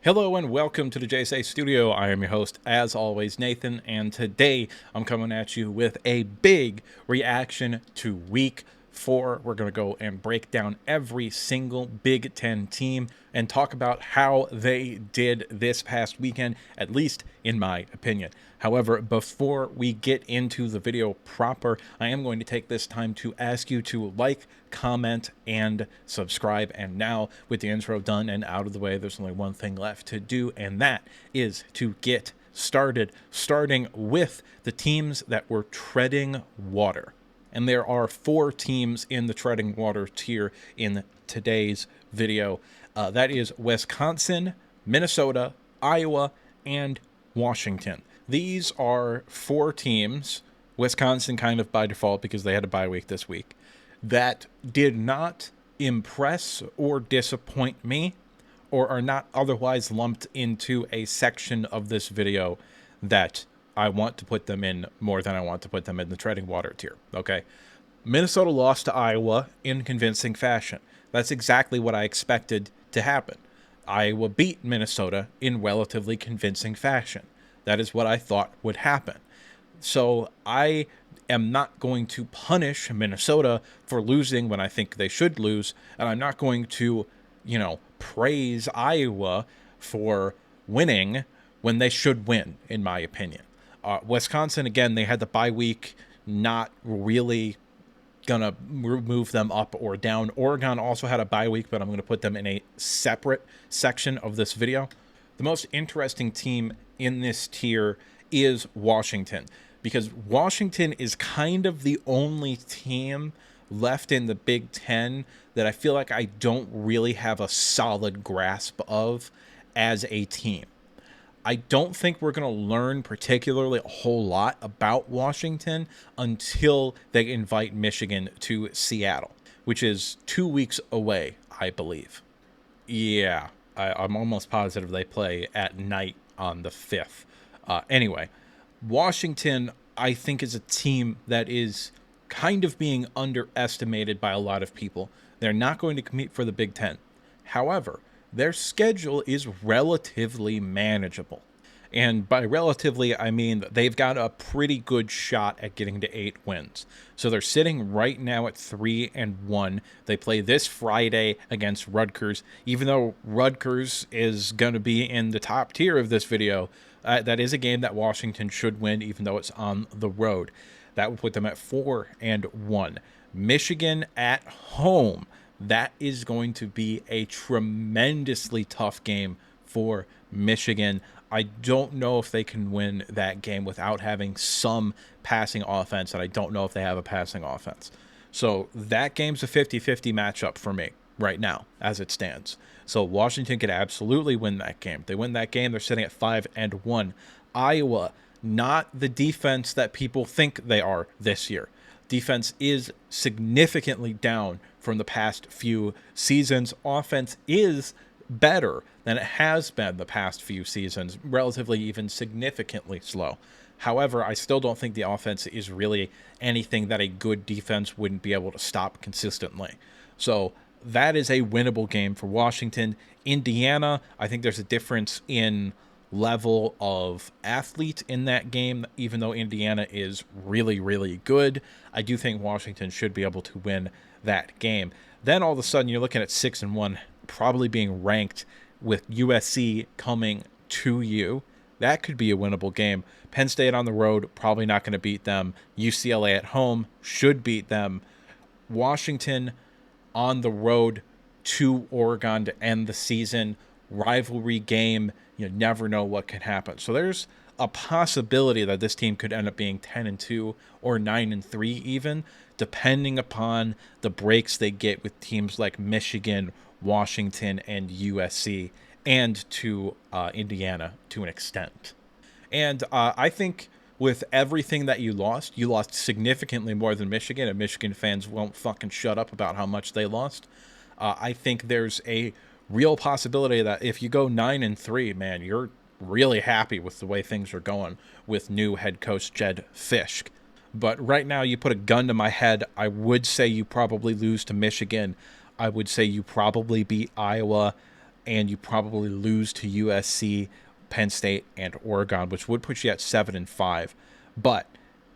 Hello and welcome to the JSA Studio. I am your host, as always, Nathan, and today I'm coming at you with a big reaction to Week 4. We're going to go and break down every single Big Ten team and talk about how they did this past weekend, at least in my opinion. However, before we get into the video proper, I am going to take this time to ask you to like, comment, and subscribe. And now, with the intro done and out of the way, there's only one thing left to do, and that is to get started, starting with the teams that were treading water. And there are 4 teams in the treading water tier in today's video. That is Wisconsin, Minnesota, Iowa, and Washington. These are 4 teams, Wisconsin kind of by default because they had a bye week this week, that did not impress or disappoint me or are not otherwise lumped into a section of this video that I want to put them in more than I want to put them in the treading water tier, okay? Minnesota lost to Iowa in convincing fashion. That's exactly what I expected to happen. Iowa beat Minnesota in relatively convincing fashion. That is what I thought would happen. So I am not going to punish Minnesota for losing when I think they should lose, and I'm not going to, praise Iowa for winning when they should win, in my opinion. Wisconsin, again, they had the bye week, not really gonna move them up or down. Oregon also had a bye week, but I'm going to put them in a separate section of this video. The most interesting team in this tier is Washington, because Washington is kind of the only team left in the Big Ten that I feel like I don't really have a solid grasp of as a team. I don't think we're going to learn particularly a whole lot about Washington until they invite Michigan to Seattle, which is 2 weeks away, I believe. Yeah, I'm almost positive they play at night on the 5th. Anyway, Washington, I think, is a team that is kind of being underestimated by a lot of people. They're not going to compete for the Big Ten. However, their schedule is relatively manageable. And by relatively, I mean they've got a pretty good shot at getting to 8 wins. So they're sitting right now at 3-1. They play this Friday against Rutgers. Even though Rutgers is going to be in the top tier of this video, that is a game that Washington should win, even though it's on the road. That would put them at 4-1. Michigan at home. That is going to be a tremendously tough game for Michigan. I don't know if they can win that game without having some passing offense, and I don't know if they have a passing offense. So that game's a 50-50 matchup for me right now, as it stands. So Washington could absolutely win that game. They win that game, they're sitting at 5-1. Iowa, not the defense that people think they are this year. Defense is significantly down from the past few seasons. Offense is better than it has been the past few seasons, relatively even significantly slow. However, I still don't think the offense is really anything that a good defense wouldn't be able to stop consistently. So that is a winnable game for Washington. Indiana, I think there's a difference in level of athlete in that game. Even though Indiana is really, really good, I do think Washington should be able to win that game. Then all of a sudden you're looking at 6-1, probably being ranked with USC coming to you. That could be a winnable game. Penn State on the road, probably not going to beat them. UCLA at home should beat them. Washington on the road to Oregon to end the season. Rivalry game. You never know what can happen. So there's a possibility that this team could end up being 10-2 or 9-3 even, depending upon the breaks they get with teams like Michigan, Washington, and USC, and to Indiana to an extent. And I think with everything that you lost significantly more than Michigan, and Michigan fans won't fucking shut up about how much they lost. I think there's a real possibility that if you go 9-3, man, you're really happy with the way things are going with new head coach Jedd Fisch. But right now, you put a gun to my head, I would say you probably lose to Michigan. I would say you probably beat Iowa, and you probably lose to USC, Penn State, and Oregon, which would put you at 7-5. But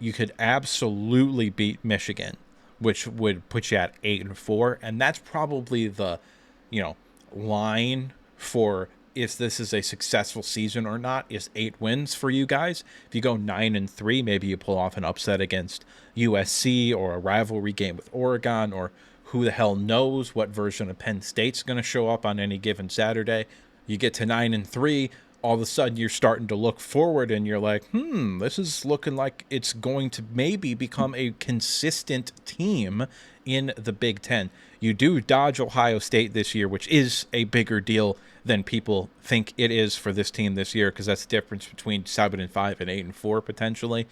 you could absolutely beat Michigan, which would put you at 8-4, and that's probably the, line for if this is a successful season or not, is 8 wins for you guys. If you go 9-3, maybe you pull off an upset against USC or a rivalry game with Oregon, or who the hell knows what version of Penn State's going to show up on any given Saturday. You get to 9-3, all of a sudden you're starting to look forward and you're like, this is looking like it's going to maybe become a consistent team in the Big Ten. You do dodge Ohio State this year, which is a bigger deal than people think it is for this team this year, because that's the difference between 7-5 and 8-4 potentially.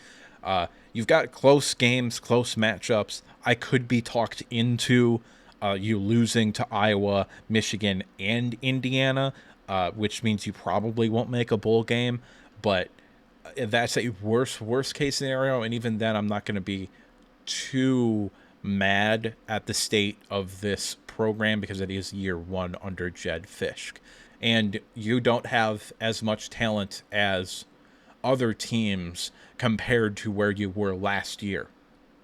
You've got close games, close matchups. I could be talked into you losing to Iowa, Michigan, and Indiana, which means you probably won't make a bowl game. But that's a worst case scenario, and even then I'm not going to be too mad at the state of this program because it is year one under Jed Fisch. And you don't have as much talent as other teams compared to where you were last year.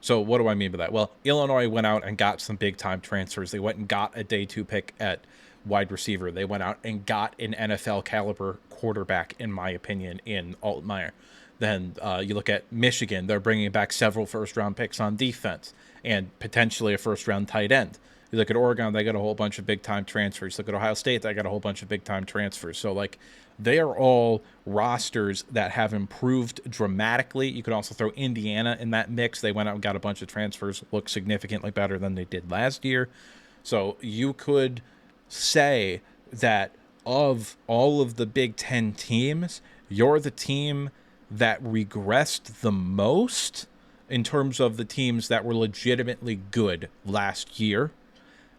So what do I mean by that? Well, Illinois went out and got some big-time transfers. They went and got a day 2 pick at wide receiver. They went out and got an NFL caliber quarterback, in my opinion, in Altmaier. Then you look at Michigan. They're bringing back several first-round picks on defense and potentially a first-round tight end. You look at Oregon, they got a whole bunch of big-time transfers. Look at Ohio State, they got a whole bunch of big-time transfers. So, they are all rosters that have improved dramatically. You could also throw Indiana in that mix. They went out and got a bunch of transfers, look significantly better than they did last year. So you could say that of all of the Big Ten teams, you're the team that regressed the most in terms of the teams that were legitimately good last year.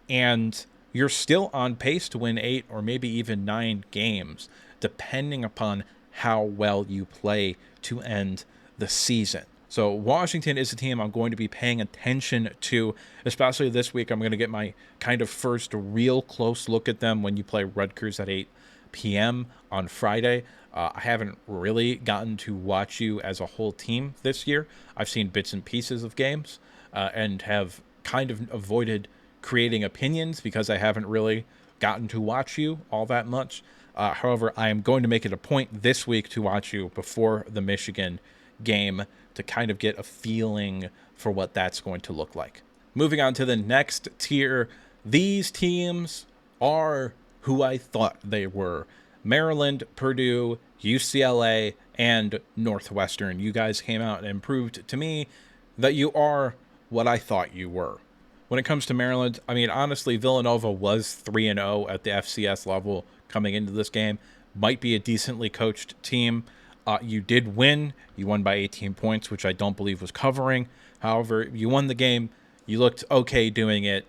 And you're still on pace to win 8 or maybe even 9 games, depending upon how well you play to end the season. So Washington is a team I'm going to be paying attention to, especially this week. I'm going to get my kind of first real close look at them when you play Rutgers at 8 p.m. on Friday. I haven't really gotten to watch you as a whole team this year. I've seen bits and pieces of games and have kind of avoided creating opinions because I haven't really gotten to watch you all that much. However, I am going to make it a point this week to watch you before the Michigan game to kind of get a feeling for what that's going to look like. Moving on to the next tier, these teams are who I thought they were. Maryland, Purdue, UCLA, and Northwestern. You guys came out and proved to me that you are what I thought you were. When it comes to Maryland, I mean, honestly, Villanova was 3-0 at the FCS level coming into this game. Might be a decently coached team. You did win. You won by 18 points, which I don't believe was covering. However, you won the game. You looked okay doing it.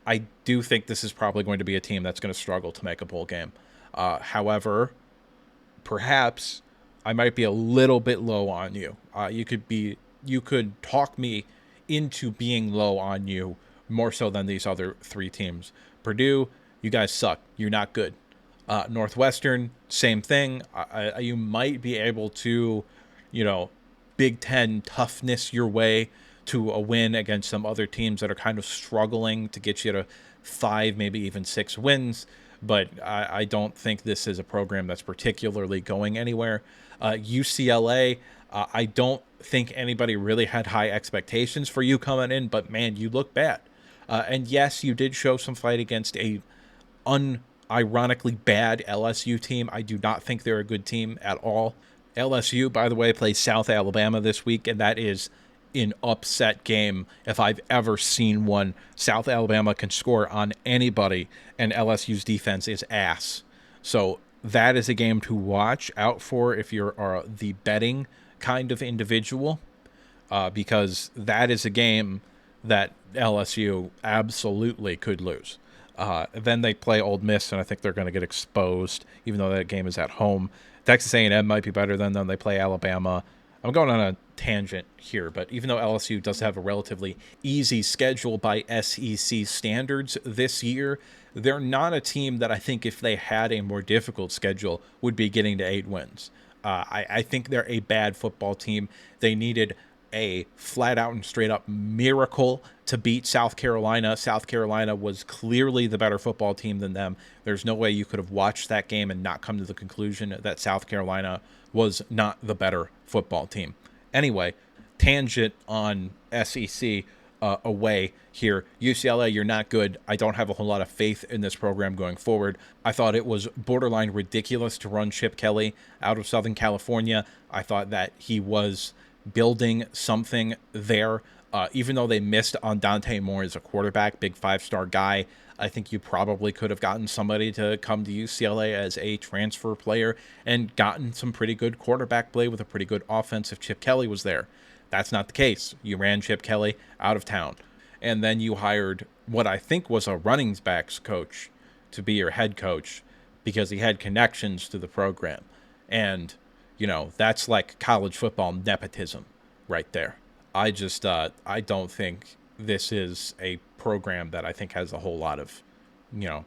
I do think this is probably going to be a team that's going to struggle to make a bowl game. However, perhaps I might be a little bit low on you. You could talk me into being low on you more so than these other 3 teams. Purdue, you guys suck. You're not good. Northwestern, same thing. You might be able to, Big Ten toughness your way to a win against some other teams that are kind of struggling to get you to 5, maybe even 6 wins. But I don't think this is a program that's particularly going anywhere. UCLA, I don't think anybody really had high expectations for you coming in, but man, you look bad. And yes, you did show some fight against a unironically bad LSU team. I do not think they're a good team at all. LSU, by the way, plays South Alabama this week, and that is an upset game if I've ever seen one. South Alabama can score on anybody, and LSU's defense is ass. So that is a game to watch out for if you're the betting kind of individual, because that is a game that LSU absolutely could lose. Then they play Ole Miss, and I think they're going to get exposed, even though that game is at home. Texas A&M might be better than them. They play Alabama. I'm going on a tangent here, but even though LSU does have a relatively easy schedule by SEC standards this year, they're not a team that I think if they had a more difficult schedule would be getting to 8 wins. I think they're a bad football team. They needed a flat out and straight up miracle to beat South Carolina. South Carolina was clearly the better football team than them. There's no way you could have watched that game and not come to the conclusion that South Carolina was not the better football team. Anyway, tangent on SEC away here. UCLA, you're not good. I don't have a whole lot of faith in this program going forward. I thought it was borderline ridiculous to run Chip Kelly out of Southern California. I thought that he was building something there. Even though they missed on Dante Moore as a quarterback, big 5-star guy, I think you probably could have gotten somebody to come to UCLA as a transfer player and gotten some pretty good quarterback play with a pretty good offense if Chip Kelly was there. That's not the case. You ran Chip Kelly out of town. And then you hired what I think was a running backs coach to be your head coach because he had connections to the program. And, you know, that's like college football nepotism right there. I just, I don't think this is a program that I think has a whole lot of, you know,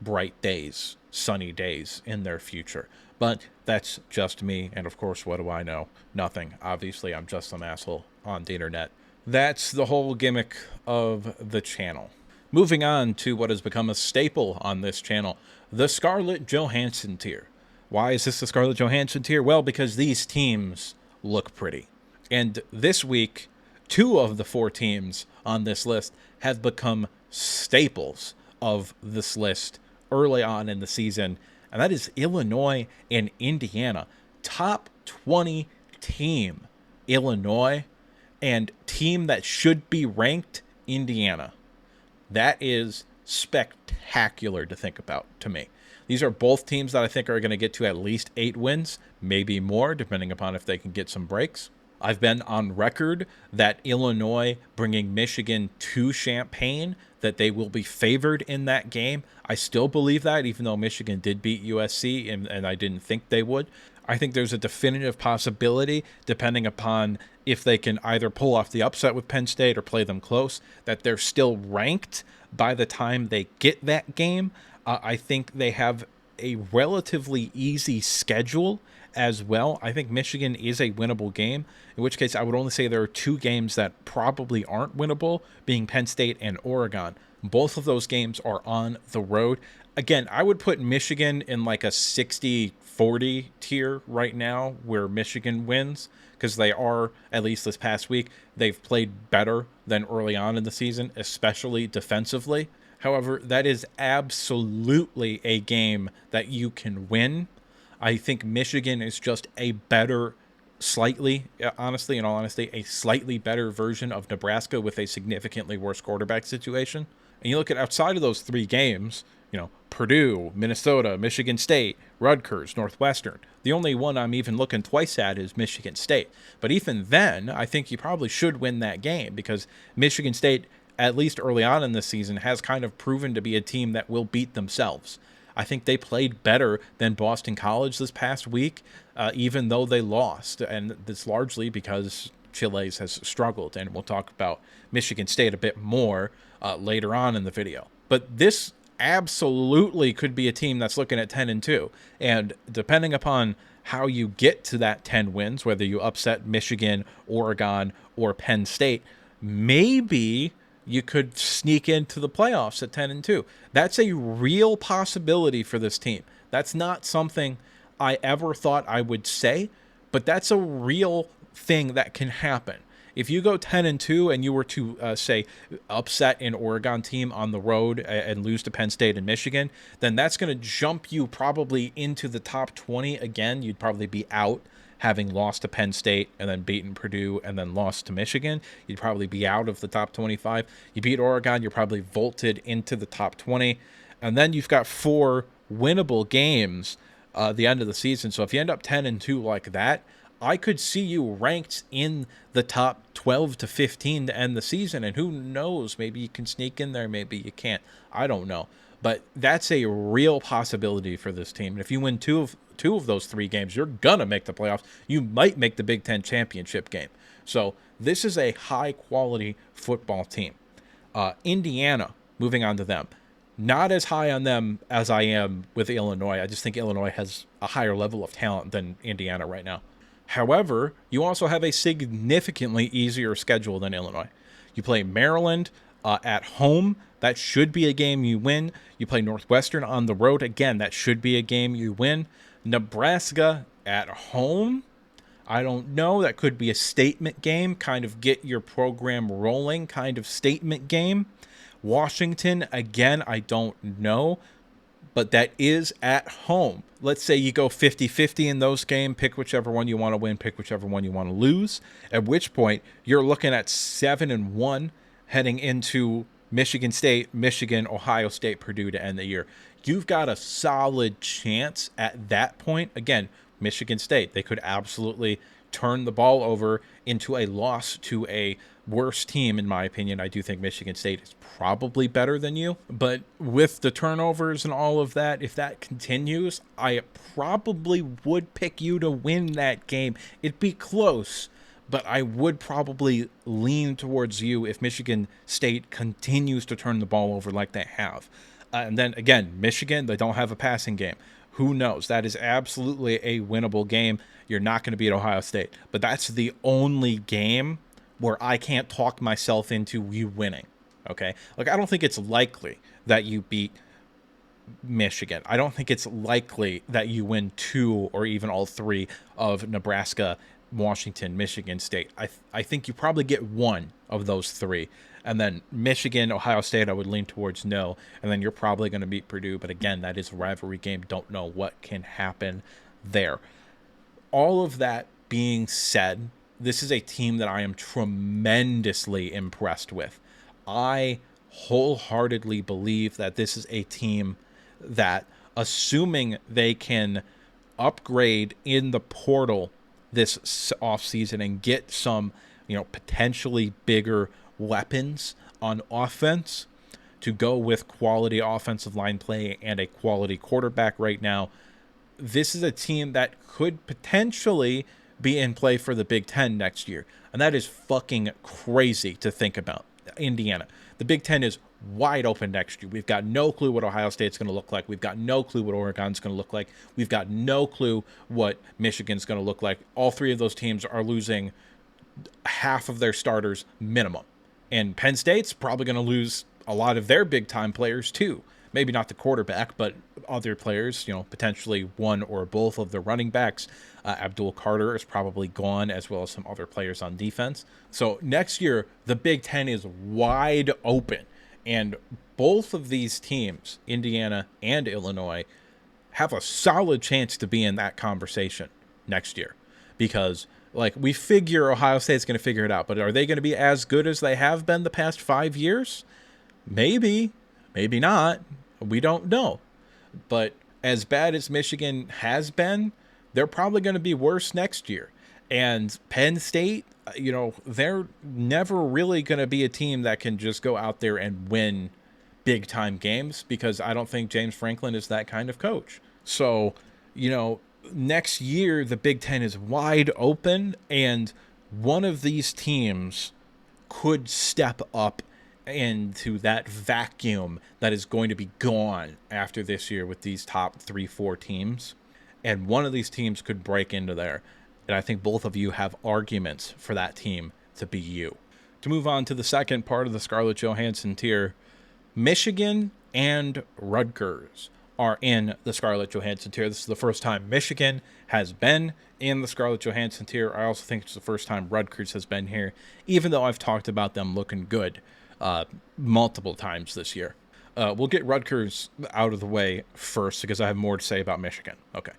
bright days, sunny days in their future. But that's just me. And of course, what do I know? Nothing. Obviously, I'm just some asshole on the internet. That's the whole gimmick of the channel. Moving on to what has become a staple on this channel, the Scarlett Johansson tier. Why is this the Scarlett Johansson tier? Well, because these teams look pretty. And this week, 2 of the 4 teams on this list have become staples of this list early on in the season, and that is Illinois and Indiana. Top 20 team, Illinois, and team that should be ranked, Indiana. That is spectacular to think about to me. These are both teams that I think are going to get to at least 8 wins, maybe more, depending upon if they can get some breaks. I've been on record that Illinois bringing Michigan to Champaign, that they will be favored in that game. I still believe that, even though Michigan did beat USC, and I didn't think they would. I think there's a definitive possibility, depending upon if they can either pull off the upset with Penn State or play them close, that they're still ranked by the time they get that game. I think they have a relatively easy schedule as well. I think Michigan is a winnable game, in which case I would only say there are 2 games that probably aren't winnable, being Penn State and Oregon. Both of those games are on the road. Again, I would put Michigan in like a 60-40 tier right now where Michigan wins, because they are, at least this past week, they've played better than early on in the season, especially defensively. However, that is absolutely a game that you can win. I think Michigan is just a better, slightly, honestly, in all honesty, a slightly better version of Nebraska with a significantly worse quarterback situation. And you look at outside of those 3 games, you know, Purdue, Minnesota, Michigan State, Rutgers, Northwestern. The only one I'm even looking twice at is Michigan State. But even then, I think you probably should win that game because Michigan State, at least early on in the season, has kind of proven to be a team that will beat themselves. I think they played better than Boston College this past week, even though they lost. And that's largely because Chiles has struggled. And we'll talk about Michigan State a bit more later on in the video. But this absolutely could be a team that's looking at 10-2. And depending upon how you get to that 10 wins, whether you upset Michigan, Oregon, or Penn State, maybe you could sneak into the playoffs at 10-2. That's a real possibility for this team. That's not something I ever thought I would say, but that's a real thing that can happen. If you go 10-2 and you were to, say, upset an Oregon team on the road and lose to Penn State and Michigan, then that's going to jump you probably into the top 20 again. You'd probably be out having lost to Penn State and then beaten Purdue and then lost to Michigan. You'd probably be out of the top 25. You beat Oregon, you're probably vaulted into the top 20. And then you've got 4 winnable games the end of the season. So if you end up 10-2 like that, I could see you ranked in the top 12 to 15 to end the season. And who knows, maybe you can sneak in there, maybe you can't. I don't know. But that's a real possibility for this team. And if you win two of those 3 games, you're going to make the playoffs. You might make the Big Ten championship game. So this is a high-quality football team. Indiana, moving on to them. Not as high on them as I am with Illinois. I just think Illinois has a higher level of talent than Indiana right now. However, you also have a significantly easier schedule than Illinois. You play Maryland at home. That should be a game you win. You play Northwestern on the road. Again, that should be a game you win. Nebraska at home. I don't know. That could be a statement game, kind of get your program rolling kind of statement game. Washington, again, I don't know, but that is at home. Let's say you go 50-50 in those games, pick whichever one you want to win, pick whichever one you want to lose, at which point you're looking at 7-1 heading into Michigan State, Michigan, Ohio State, Purdue to end the year. You've got a solid chance at that point. Again, Michigan State, they could absolutely turn the ball over into a loss to a worse team, in my opinion. I do think Michigan State is probably better than you, but with the turnovers and all of that, if that continues, I probably would pick you to win that game. It'd be close, but I would probably lean towards you if Michigan State continues to turn the ball over like they have. And then again, Michigan, they don't have a passing game. Who knows? That is absolutely a winnable game. You're not going to beat Ohio State, but that's the only game where I can't talk myself into you winning. Okay? Like, I don't think it's likely that you beat Michigan. I don't think it's likely that you win 2 or even all 3 of Nebraska, Washington, Michigan State. I think you probably get 1 of those 3. And then Michigan, Ohio State, I would lean towards no. And then you're probably going to beat Purdue. But again, that is a rivalry game. Don't know what can happen there. All of that being said, this is a team that I am tremendously impressed with. I wholeheartedly believe that this is a team that, assuming they can upgrade in the portal this offseason and get some, potentially bigger weapons on offense to go with quality offensive line play and a quality quarterback right now, this is a team that could potentially be in play for the Big Ten next year. And that is fucking crazy to think about. Indiana. The Big Ten is wide open next year. We've got no clue what Ohio State's going to look like. We've got no clue what Oregon's going to look like. We've got no clue what Michigan's going to look like. All 3 of those teams are losing half of their starters minimum. And Penn State's probably going to lose a lot of their big-time players too. Maybe not the quarterback, but other players, potentially one or both of the running backs. Abdul Carter is probably gone, as well as some other players on defense. So next year, the Big Ten is wide open. And both of these teams, Indiana and Illinois, have a solid chance to be in that conversation next year. Because, we figure Ohio State's going to figure it out. But are they going to be as good as they have been the past 5 years? Maybe. Maybe not. We don't know. But as bad as Michigan has been, they're probably going to be worse next year. And Penn State, they're never really going to be a team that can just go out there and win big-time games, because I don't think James Franklin is that kind of coach. So, next year, the Big Ten is wide open, and one of these teams could step up into that vacuum that is going to be gone after this year with these top 3-4 teams. And one of these teams could break into there. And I think both of you have arguments for that team to be you. To move on to the second part of the Scarlett Johansson tier, Michigan and Rutgers are in the Scarlett Johansson tier. This is the first time Michigan has been in the Scarlett Johansson tier. I also think it's the first time Rutgers has been here, even though I've talked about them looking good multiple times this year. We'll get Rutgers out of the way first, because I have more to say about Michigan. Okay.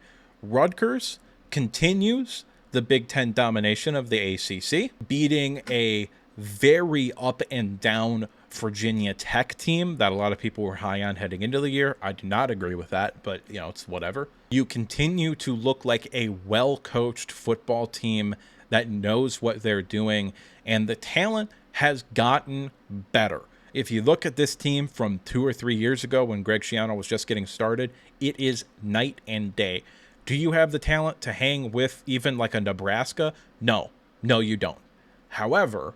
Rutgers continues the Big Ten domination of the ACC, beating a very up and down Virginia Tech team that a lot of people were high on heading into the year. I do not agree with that, but it's whatever. You continue to look like a well-coached football team that knows what they're doing, and the talent has gotten better. If you look at this team from 2 or 3 years ago when Greg Schiano was just getting started, it is night and day. Do you have the talent to hang with even like a Nebraska? No, you don't. However,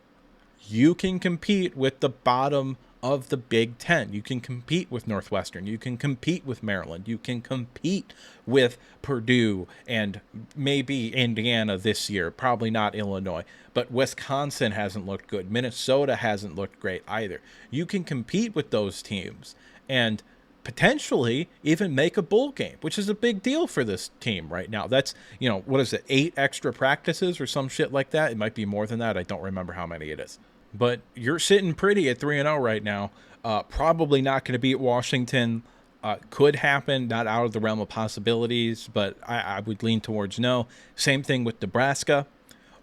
you can compete with the bottom of the Big Ten. You can compete with Northwestern. You can compete with Maryland. You can compete with Purdue and maybe Indiana this year. Probably not Illinois. But Wisconsin hasn't looked good. Minnesota hasn't looked great either. You can compete with those teams and potentially even make a bowl game, which is a big deal for this team right now. That's, what is it, 8 extra practices or some shit like that? It might be more than that. I don't remember how many it is. But you're sitting pretty at 3-0 right now. Probably not going to beat Washington. Could happen, not out of the realm of possibilities, but I would lean towards no. Same thing with Nebraska.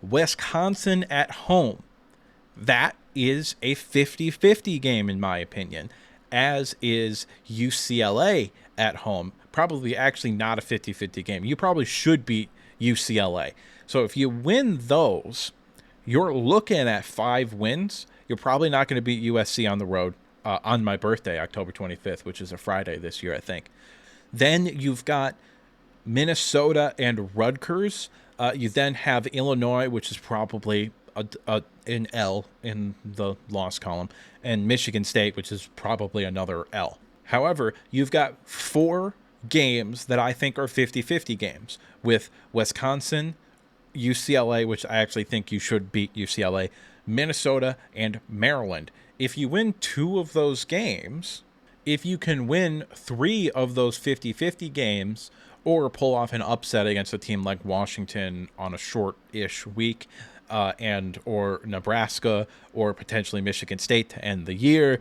Wisconsin at home. That is a 50-50 game in my opinion, as is UCLA at home. Probably actually not a 50-50 game. You probably should beat UCLA. So if you win those, you're looking at 5 wins. You're probably not going to beat USC on the road on my birthday, October 25th, which is a Friday this year, I think. Then you've got Minnesota and Rutgers. You then have Illinois, which is probably an L in the loss column, and Michigan State, which is probably another L. However, you've got 4 games that I think are 50-50 games with Wisconsin, UCLA, which I actually think you should beat UCLA, Minnesota, and Maryland. If you win 2 of those games, if you can win 3 of those 50-50 games, or pull off an upset against a team like Washington on a short-ish week, or Nebraska, or potentially Michigan State to end the year,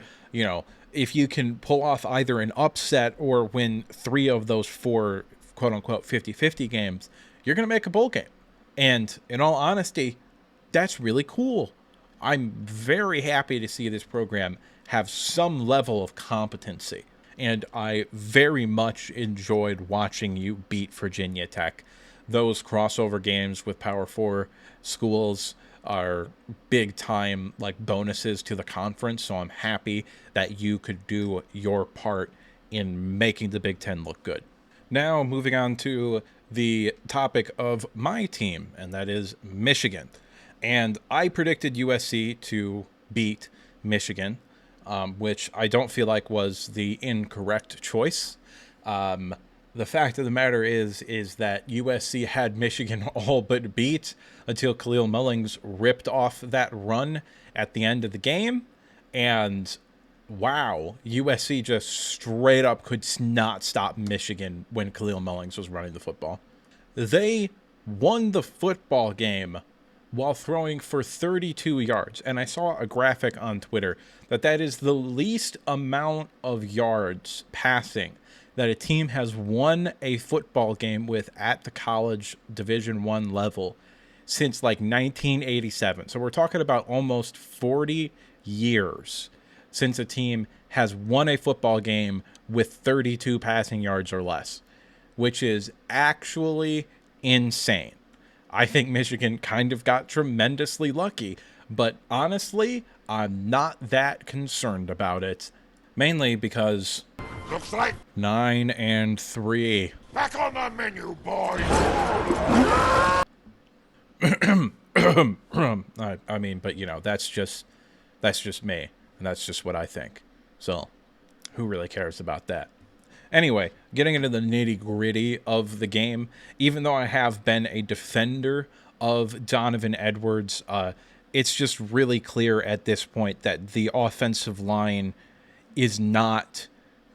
if you can pull off either an upset or win 3 of those 4 quote-unquote 50-50 games, you're going to make a bowl game. And in all honesty, that's really cool. I'm very happy to see this program have some level of competency. And I very much enjoyed watching you beat Virginia Tech. Those crossover games with Power 4 schools are big time bonuses to the conference. So I'm happy that you could do your part in making the Big Ten look good. Now moving on to the topic of my team, and that is Michigan. And I predicted USC to beat Michigan, which I don't feel like was the incorrect choice. The fact of the matter is that USC had Michigan all but beat until Khalil Mullings ripped off that run at the end of the game. And wow, USC just straight up could not stop Michigan when Khalil Mullings was running the football. They won the football game while throwing for 32 yards. And I saw a graphic on Twitter that is the least amount of yards passing that a team has won a football game with at the college Division I level since 1987. So we're talking about almost 40 years since a team has won a football game with 32 passing yards or less, which is actually insane. I think Michigan kind of got tremendously lucky, but honestly, I'm not that concerned about it. Mainly because looks like 9-3. back on the menu, boys. I mean, but that's just me, and that's just what I think. So, who really cares about that? Anyway, getting into the nitty-gritty of the game, even though I have been a defender of Donovan Edwards, it's just really clear at this point that the offensive line is not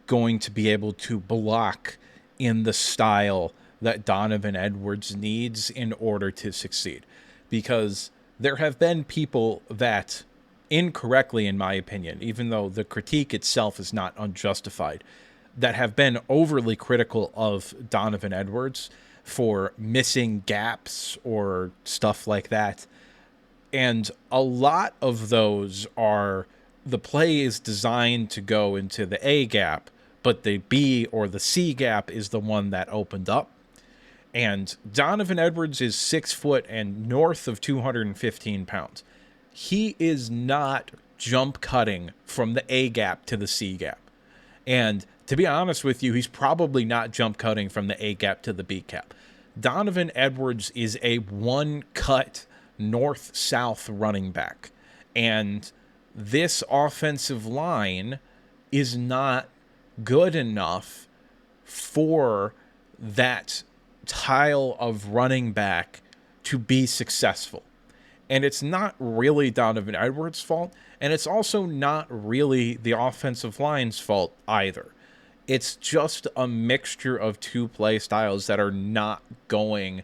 going to be able to block in the style that Donovan Edwards needs in order to succeed. Because there have been people that, incorrectly in my opinion, even though the critique itself is not unjustified, that have been overly critical of Donovan Edwards for missing gaps or stuff like that. And a lot of those are the play is designed to go into the A gap, but the B or the C gap is the one that opened up. And Donovan Edwards is 6 foot and north of 215 pounds. He is not jump cutting from the A gap to the C gap. And to be honest with you, he's probably not jump cutting from the A gap to the B gap. Donovan Edwards is a one cut north-south running back. And this offensive line is not good enough for that tile of running back to be successful. And it's not really Donovan Edwards' fault, and it's also not really the offensive line's fault either. It's just a mixture of two play styles that are not going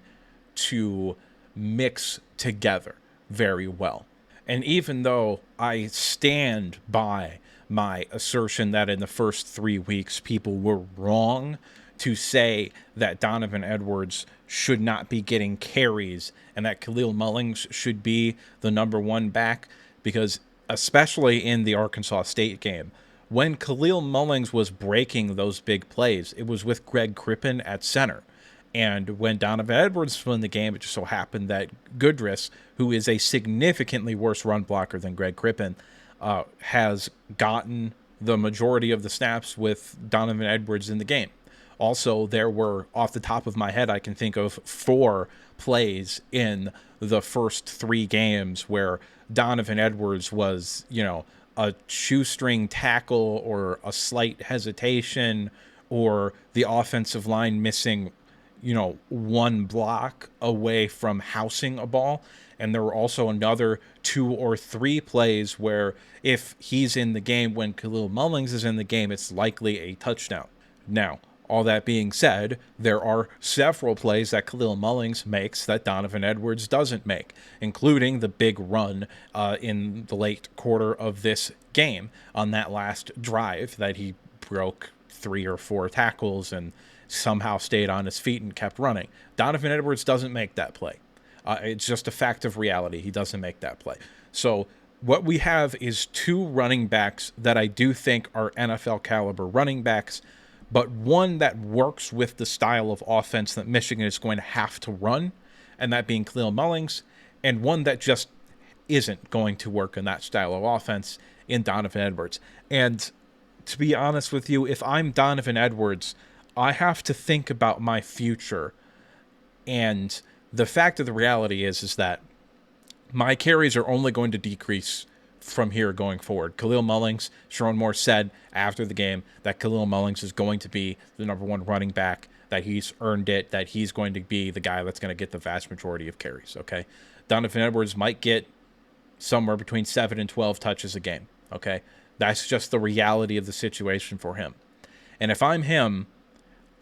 to mix together very well. And even though I stand by my assertion that in the first 3 weeks people were wrong to say that Donovan Edwards should not be getting carries and that Khalil Mullings should be the number one back, because especially in the Arkansas State game, when Khalil Mullings was breaking those big plays, it was with Greg Crippen at center. And when Donovan Edwards was in the game, it just so happened that Goodrich, who is a significantly worse run blocker than Greg Crippen, has gotten the majority of the snaps with Donovan Edwards in the game. Also, there were, off the top of my head, I can think of 4 plays in the first 3 games where Donovan Edwards was, a shoestring tackle or a slight hesitation or the offensive line missing, one block away from housing a ball. And there were also another 2 or 3 plays where if he's in the game when Khalil Mullings is in the game, it's likely a touchdown. Now, all that being said, there are several plays that Khalil Mullings makes that Donovan Edwards doesn't make, including the big run in the late quarter of this game on that last drive that he broke 3 or 4 tackles and somehow stayed on his feet and kept running. Donovan Edwards doesn't make that play. It's just a fact of reality. He doesn't make that play. So what we have is 2 running backs that I do think are NFL caliber running backs, but one that works with the style of offense that Michigan is going to have to run, and that being Khalil Mullings, and one that just isn't going to work in that style of offense in Donovan Edwards. And to be honest with you, if I'm Donovan Edwards, I have to think about my future. And the fact of the reality is that my carries are only going to decrease from here going forward. Khalil Mullings, Sharon Moore said after the game that Khalil Mullings is going to be the number one running back, that he's earned it, that he's going to be the guy that's going to get the vast majority of carries, okay? Donovan Edwards might get somewhere between 7 and 12 touches a game, okay? That's just the reality of the situation for him. And if I'm him,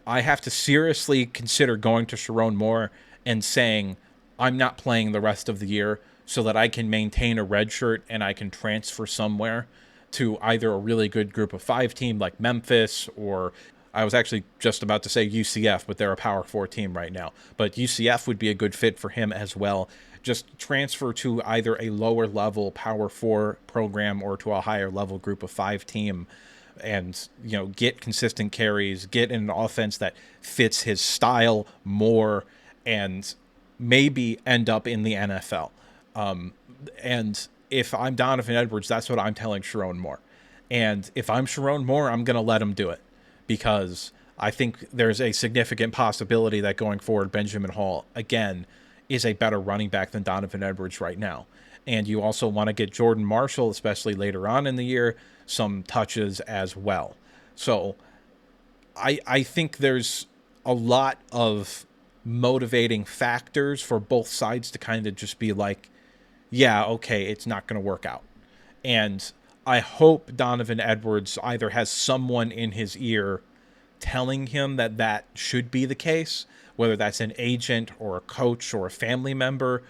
I have to seriously consider going to Sharon Moore and saying, I'm not playing the rest of the year so that I can maintain a red shirt and I can transfer somewhere to either a really good group of 5 team like Memphis, or I was actually just about to say UCF, but they're a Power 4 team right now. But UCF would be a good fit for him as well. Just transfer to either a lower level Power 4 program or to a higher level group of 5 team and, get consistent carries, get in an offense that fits his style more, and maybe end up in the NFL. And if I'm Donovan Edwards, that's what I'm telling Sharon Moore. And if I'm Sharon Moore, I'm going to let him do it, because I think there's a significant possibility that going forward, Benjamin Hall, again, is a better running back than Donovan Edwards right now. And you also want to get Jordan Marshall, especially later on in the year, some touches as well. So I think there's a lot of motivating factors for both sides to kind of just be like, yeah, okay, it's not going to work out. And I hope Donovan Edwards either has someone in his ear telling him that that should be the case, whether that's an agent or a coach or a family member.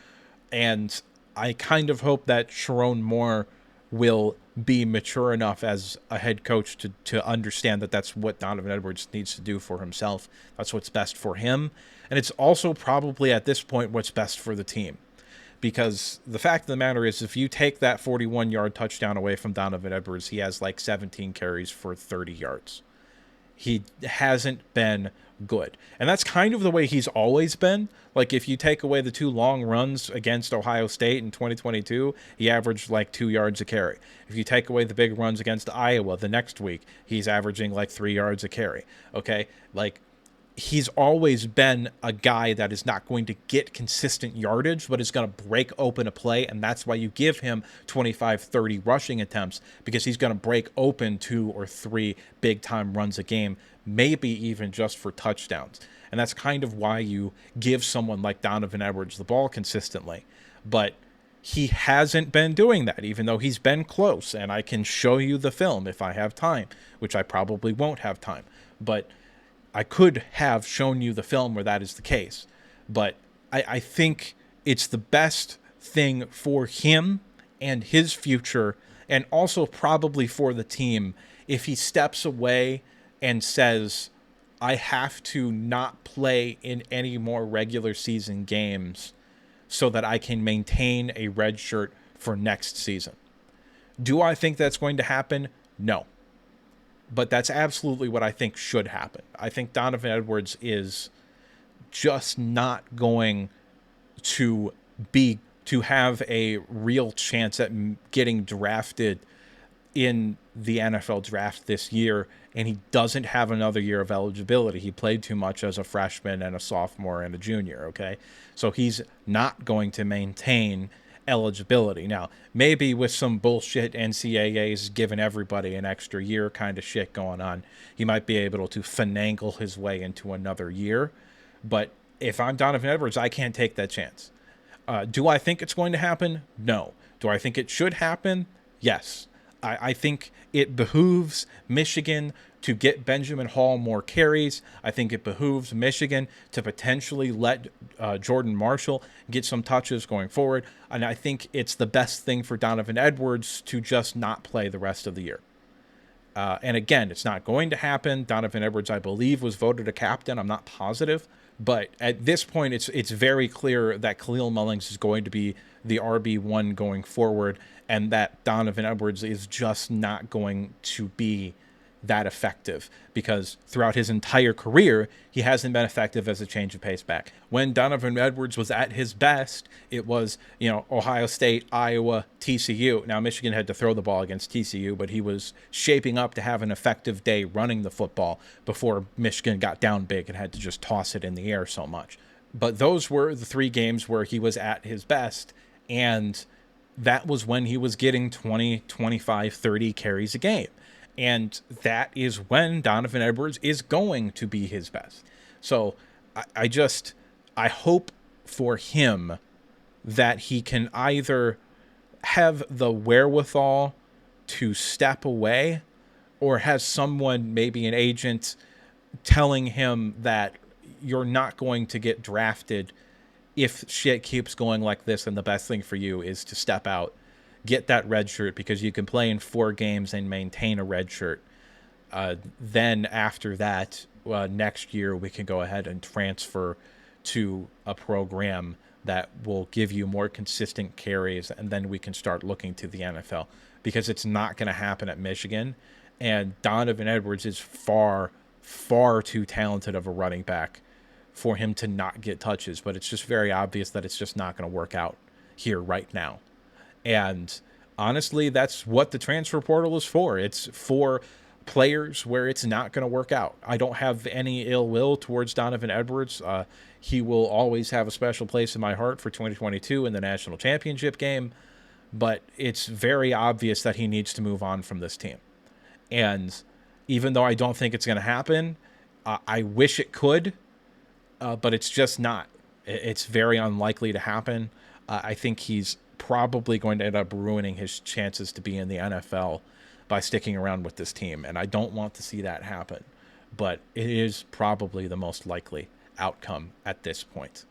And I kind of hope that Sharon Moore will be mature enough as a head coach to understand that that's what Donovan Edwards needs to do for himself. That's what's best for him. And it's also probably at this point what's best for the team. Because the fact of the matter is, if you take that 41-yard touchdown away from Donovan Edwards, he has like 17 carries for 30 yards. He hasn't been good. And that's kind of the way he's always been. Like, if you take away the 2 long runs against Ohio State in 2022, he averaged like 2 yards a carry. If you take away the big runs against Iowa the next week, he's averaging like 3 yards a carry. Okay? Like, he's always been a guy that is not going to get consistent yardage, but is going to break open a play. And that's why you give him 25, 30 rushing attempts, because he's going to break open 2 or 3 big time runs a game, maybe even just for touchdowns. And that's kind of why you give someone like Donovan Edwards the ball consistently. But he hasn't been doing that, even though he's been close. And I can show you the film if I have time, which I probably won't have time. But I could have shown you the film where that is the case. But I think it's the best thing for him and his future, and also probably for the team, if he steps away and says, I have to not play in any more regular season games so that I can maintain a red shirt for next season. Do I think that's going to happen? No. But that's absolutely what I think should happen. I think Donovan Edwards is just not going to have a real chance at getting drafted in the NFL draft this year, and he doesn't have another year of eligibility. He played too much as a freshman and a sophomore and a junior, okay? So he's not going to maintain eligibility. Now, maybe with some bullshit NCAA's giving everybody an extra year kind of shit going on, he might be able to finagle his way into another year. But if I'm Donovan Edwards, I can't take that chance. Do I think it's going to happen? No. Do I think it should happen? Yes. I think it behooves Michigan to get Benjamin Hall more carries. I think it behooves Michigan to potentially let Jordan Marshall get some touches going forward. And I think it's the best thing for Donovan Edwards to just not play the rest of the year. And again, it's not going to happen. Donovan Edwards, I believe, was voted a captain. I'm not positive. But at this point, it's very clear that Khalil Mullings is going to be the RB1 going forward, and that Donovan Edwards is just not going to be that effective, because throughout his entire career, he hasn't been effective as a change of pace back. When Donovan Edwards was at his best, it was, Ohio State, Iowa, TCU. Now, Michigan had to throw the ball against TCU, but he was shaping up to have an effective day running the football before Michigan got down big and had to just toss it in the air so much. But those were the 3 games where he was at his best, and that was when he was getting 20, 25, 30 carries a game. And that is when Donovan Edwards is going to be his best. So I hope for him that he can either have the wherewithal to step away, or has someone, maybe an agent, telling him that you're not going to get drafted if shit keeps going like this, and the best thing for you is to step out, get that red shirt, because you can play in 4 games and maintain a red shirt. Then after that, next year, we can go ahead and transfer to a program that will give you more consistent carries, and then we can start looking to the NFL, because it's not going to happen at Michigan. And Donovan Edwards is far, far too talented of a running back for him to not get touches. But it's just very obvious that it's just not going to work out here right now. And honestly, that's what the transfer portal is for. It's for players where it's not going to work out. I don't have any ill will towards Donovan Edwards. He will always have a special place in my heart for 2022 in the national championship game. But it's very obvious that he needs to move on from this team. And even though I don't think it's going to happen, I wish it could, but it's just not. It's very unlikely to happen. I think he's probably going to end up ruining his chances to be in the NFL by sticking around with this team. And I don't want to see that happen, but it is probably the most likely outcome at this point.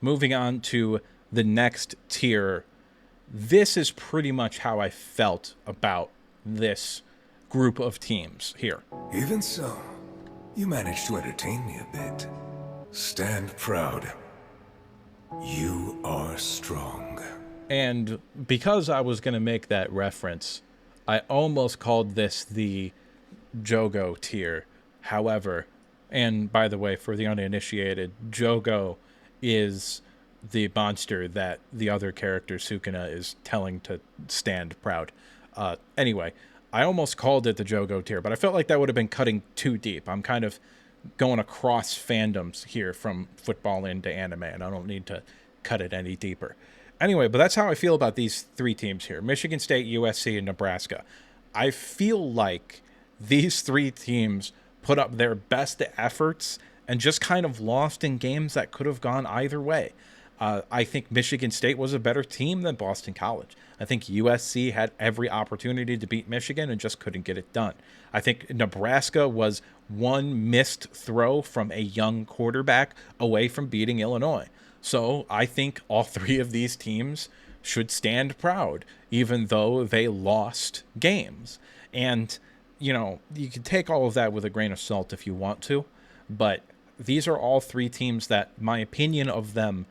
Moving on to the next tier. This is pretty much how I felt about this group of teams here. Even so, you managed to entertain me a bit. Stand proud. You are strong. And because I was going to make that reference, I almost called this the Jogo tier. However, and by the way, for the uninitiated, Jogo is the monster that the other character, Sukuna, is telling to stand proud. Anyway, I almost called it the Jogo tier, but I felt like that would have been cutting too deep. I'm kind of going across fandoms here from football into anime, and I don't need to cut it any deeper. Anyway, but that's how I feel about these three teams here: Michigan State, USC, and Nebraska. I feel like these three teams put up their best efforts and just kind of lost in games that could have gone either way. I think Michigan State was a better team than Boston College. I think USC had every opportunity to beat Michigan and just couldn't get it done. I think Nebraska was one missed throw from a young quarterback away from beating Illinois. So I think all three of these teams should stand proud, even though they lost games. And, you know, you can take all of that with a grain of salt if you want to, but these are all three teams that my opinion of them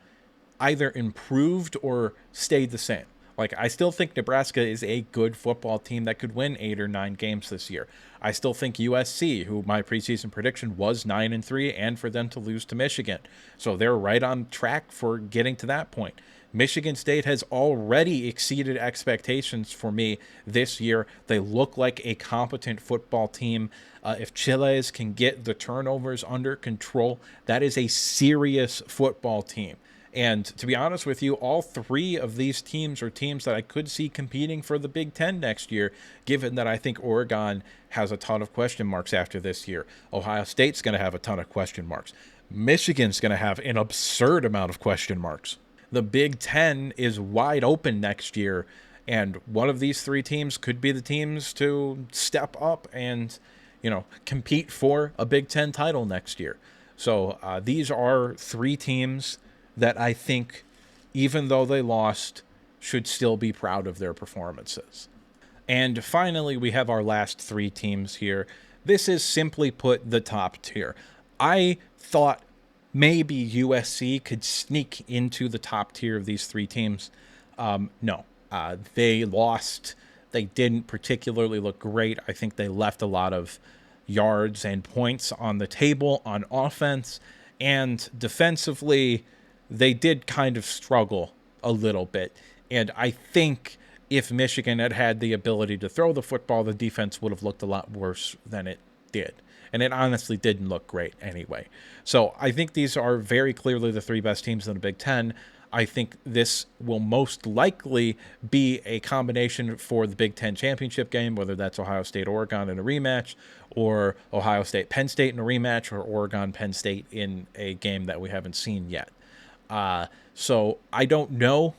either improved or stayed the same. Like, I still think Nebraska is a good football team that could win 8 or 9 games this year. I still think USC, who my preseason prediction was 9-3, and for them to lose to Michigan. So they're right on track for getting to that point. Michigan State has already exceeded expectations for me this year. They look like a competent football team. If Chiles can get the turnovers under control, that is a serious football team. And to be honest with you, all three of these teams are teams that I could see competing for the Big Ten next year, given that I think Oregon has a ton of question marks after this year. Ohio State's going to have a ton of question marks. Michigan's going to have an absurd amount of question marks. The Big Ten is wide open next year, and one of these three teams could be the teams to step up and, you know, compete for a Big Ten title next year. So these are three teams that I think, even though they lost, should still be proud of their performances. And finally, we have our last three teams here. This is simply put the top tier. I thought maybe USC could sneak into the top tier of these three teams. No, they lost. They didn't particularly look great. I think they left a lot of yards and points on the table on offense, and defensively, they did kind of struggle a little bit. And I think if Michigan had had the ability to throw the football, the defense would have looked a lot worse than it did. And it honestly didn't look great anyway. So I think these are very clearly the three best teams in the Big Ten. I think this will most likely be a combination for the Big Ten championship game, whether that's Ohio State-Oregon in a rematch, or Ohio State-Penn State in a rematch, or Oregon-Penn State in a game that we haven't seen yet. So I don't know,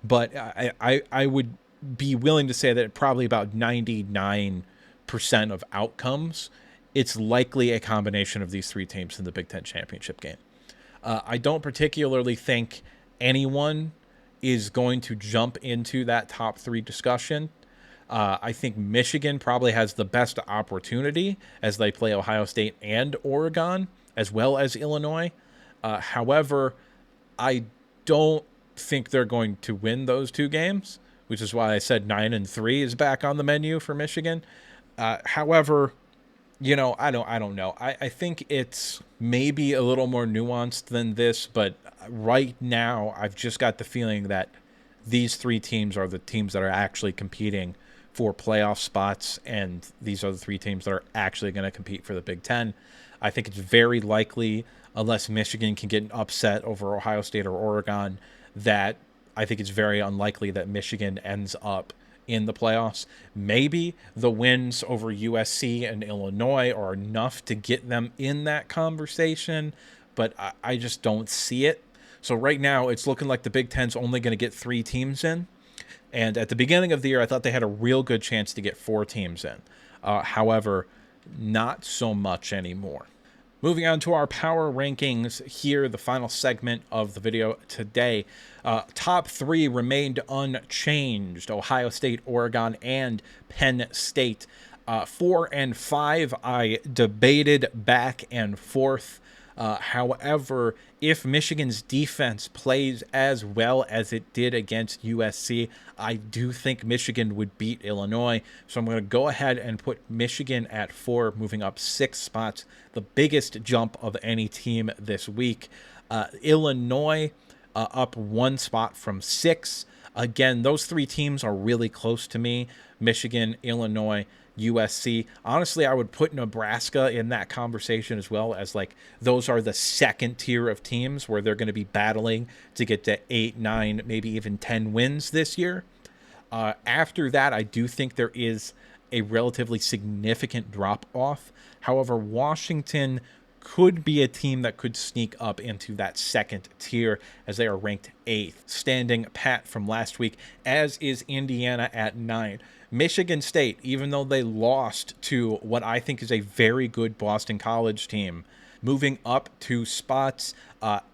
but I would be willing to say that probably about 99% of outcomes, it's likely a combination of these three teams in the Big Ten championship game. I don't particularly think anyone is going to jump into that top three discussion. I think Michigan probably has the best opportunity as they play Ohio State and Oregon, as well as Illinois. However, I don't think they're going to win those two games, which is why I said 9-3 is back on the menu for Michigan. However, you know, I don't know. I think it's maybe a little more nuanced than this, but right now I've just got the feeling that these three teams are the teams that are actually competing for playoff spots, and these are the three teams that are actually going to compete for the Big Ten. I think it's very likely, unless Michigan can get an upset over Ohio State or Oregon, that I think it's very unlikely that Michigan ends up in the playoffs. Maybe the wins over USC and Illinois are enough to get them in that conversation, but I just don't see it. So right now, it's looking like the Big Ten's only going to get 3 teams in. And at the beginning of the year, I thought they had a real good chance to get 4 teams in. However, not so much anymore. Moving on to our power rankings here, the final segment of the video today. Top 3 remained unchanged: Ohio State, Oregon, and Penn State. 4 and 5, I debated back and forth. However, if Michigan's defense plays as well as it did against USC, I do think Michigan would beat Illinois. So I'm going to go ahead and put Michigan at 4, moving up 6 spots, the biggest jump of any team this week. Illinois up 1 spot from 6. Again, those 3 teams are really close to me: Michigan, Illinois, USC. Honestly, I would put Nebraska in that conversation as well, as like those are the second tier of teams where they're going to be battling to get to 8, 9, maybe even 10 wins this year. After that, I do think there is a relatively significant drop off. However, Washington could be a team that could sneak up into that second tier, as they are ranked 8th, standing pat from last week, as is Indiana at 9. Michigan State, even though they lost to what I think is a very good Boston College team, moving up 2 spots.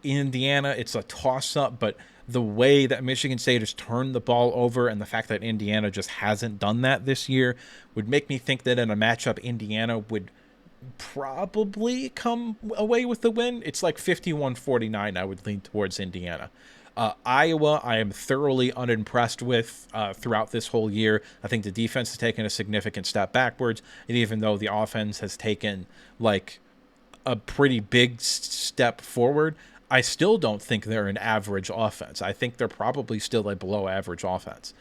Indiana, it's a toss-up, but the way that Michigan State has turned the ball over and the fact that Indiana just hasn't done that this year would make me think that in a matchup, Indiana would probably come away with the win. It's like 51-49. I would lean towards Indiana. Iowa, I am thoroughly unimpressed with throughout this whole year. I think the defense has taken a significant step backwards, and even though the offense has taken like a pretty big step forward, I still don't think they're an average offense. I think they're probably still a below average offense.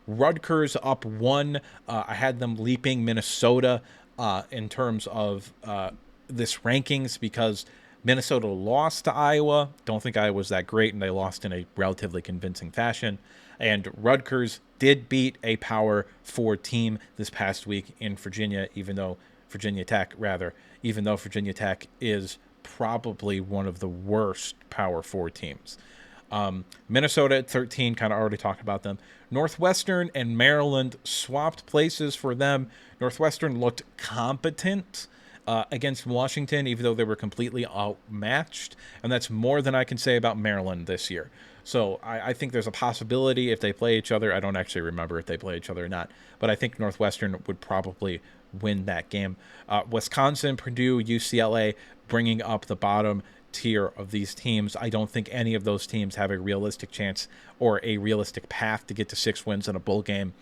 Rutgers up 1. I had them leaping Minnesota in terms of this rankings because Minnesota lost to Iowa. Don't think Iowa was that great, and they lost in a relatively convincing fashion. And Rutgers did beat a Power 4 team this past week in Virginia, even though Virginia Tech is probably one of the worst Power 4 teams. Minnesota at 13, kind of already talked about them. Northwestern and Maryland swapped places for them. Northwestern looked competent against Washington, even though they were completely outmatched. And that's more than I can say about Maryland this year. So I think there's a possibility if they play each other. I don't actually remember if they play each other or not, but I think Northwestern would probably win that game. Wisconsin, Purdue, UCLA bringing up the bottom tier of these teams. I don't think any of those teams have a realistic chance or a realistic path to get to 6 wins in a bowl game.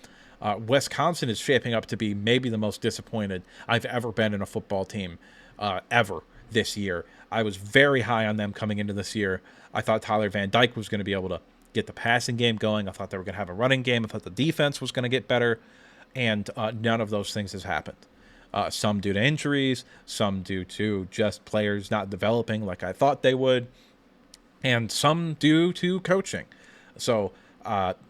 Wisconsin is shaping up to be maybe the most disappointed I've ever been in a football team ever this year. I was very high on them coming into this year. I thought Tyler Van Dyke was going to be able to get the passing game going. I thought they were going to have a running game. I thought the defense was going to get better. And none of those things has happened. Some due to injuries, some due to just players not developing like I thought they would, and some due to coaching. So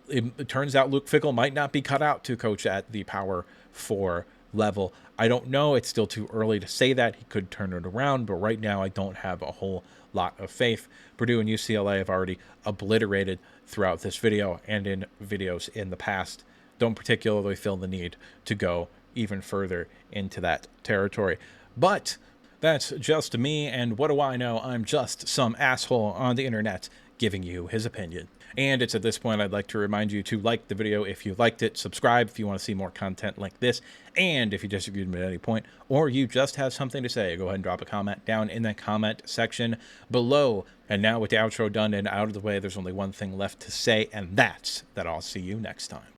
it turns out Luke Fickell might not be cut out to coach at the Power 4 level. I don't know. It's still too early to say that. He could turn it around, but right now I don't have a whole lot of faith. Purdue and UCLA have already obliterated throughout this video and in videos in the past. Don't particularly feel the need to go even further into that territory. But that's just me, and what do I know? I'm just some asshole on the internet giving you his opinion. And it's at this point I'd like to remind you to like the video if you liked it, subscribe if you want to see more content like this, and if you disagreed with me at any point, or you just have something to say, go ahead and drop a comment down in the comment section below. And now with the outro done and out of the way, there's only one thing left to say, and that's that I'll see you next time.